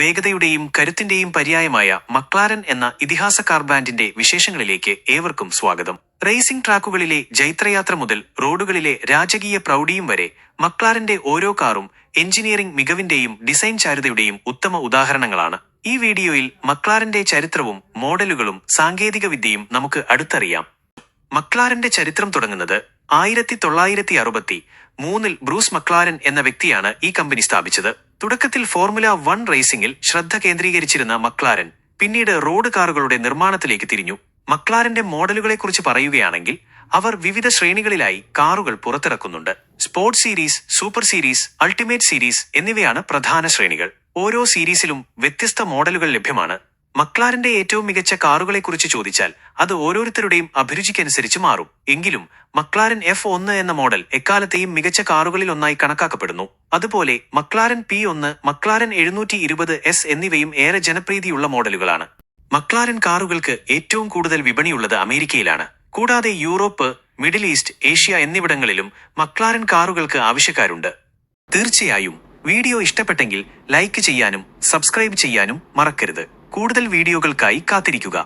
വേഗതയുടെയും കരുത്തിന്റെയും പര്യായമായ McLaren എന്ന ഇതിഹാസ car ബ്രാൻഡിന്റെ വിശേഷങ്ങളിലേക്ക് ഏവർക്കും സ്വാഗതം. റേസിംഗ് ട്രാക്കുകളിലെ ജൈത്രയാത്ര മുതൽ റോഡുകളിലെ രാജകീയ പ്രൗഢിയും വരെ മക്ലാരന്റെ ഓരോ കാറും എഞ്ചിനീയറിംഗ് മികവിന്റെയും ഡിസൈൻ ചാരുതയുടെയും ഉത്തമ ഉദാഹരണങ്ങളാണ്. ഈ വീഡിയോയിൽ മക്ലാരന്റെ ചരിത്രവും മോഡലുകളും സാങ്കേതികവിദ്യയും നമുക്ക് അടുത്തറിയാം. മക്ലാരന്റെ ചരിത്രം തുടങ്ങുന്നത് 1963-ൽ ബ്രൂസ് മക്ലാരൻ എന്ന വ്യക്തിയാണ് ഈ കമ്പനി സ്ഥാപിച്ചത്. തുടക്കത്തിൽ ഫോർമുല 1 റേസിംഗിൽ ശ്രദ്ധ കേന്ദ്രീകരിച്ചിരുന്ന മക്ലാരൻ പിന്നീട് റോഡ് കാറുകളുടെ നിർമ്മാണത്തിലേക്ക് തിരിഞ്ഞു. മക്ലാരന്റെ മോഡലുകളെക്കുറിച്ച് പറയുകയാണെങ്കിൽ അവർ വിവിധ ശ്രേണികളിലായി കാറുകൾ പുറത്തിറക്കുന്നുണ്ട്. Sports series, super series, ultimate series എന്നിവയാണ് പ്രധാന ശ്രേണികൾ. ഓരോ സീരീസിലും വ്യത്യസ്ത മോഡലുകൾ ലഭ്യമാണ്. മക്ലാരന്റെ ഏറ്റവും മികച്ച കാറുകളെക്കുറിച്ച് ചോദിച്ചാൽ അത് ഓരോരുത്തരുടെയും അഭിരുചിക്കനുസരിച്ച് മാറും. എങ്കിലും മക്ലാരൻ F1 എന്ന മോഡൽ എക്കാലത്തെയും മികച്ച കാറുകളിൽ ഒന്നായി കണക്കാക്കപ്പെടുന്നു. അതുപോലെ മക്ലാരൻ P1, മക്ലാരൻ 720S എന്നിവയും ഏറെ ജനപ്രീതിയുള്ള മോഡലുകളാണ്. മക്ലാരൻ കാറുകൾക്ക് ഏറ്റവും കൂടുതൽ വിപണിയുള്ളത് അമേരിക്കയിലാണ്. കൂടാതെ യൂറോപ്പ്, മിഡിൽ ഈസ്റ്റ്, ഏഷ്യ എന്നിവിടങ്ങളിലും മക്ലാരൻ കാറുകൾക്ക് ആവശ്യക്കാരുണ്ട്. തീർച്ചയായും വീഡിയോ ഇഷ്ടപ്പെട്ടെങ്കിൽ ലൈക്ക് ചെയ്യാനും സബ്സ്ക്രൈബ് ചെയ്യാനും മറക്കരുത്. കൂടുതൽ വീഡിയോകൾക്കായി കാത്തിരിക്കുക.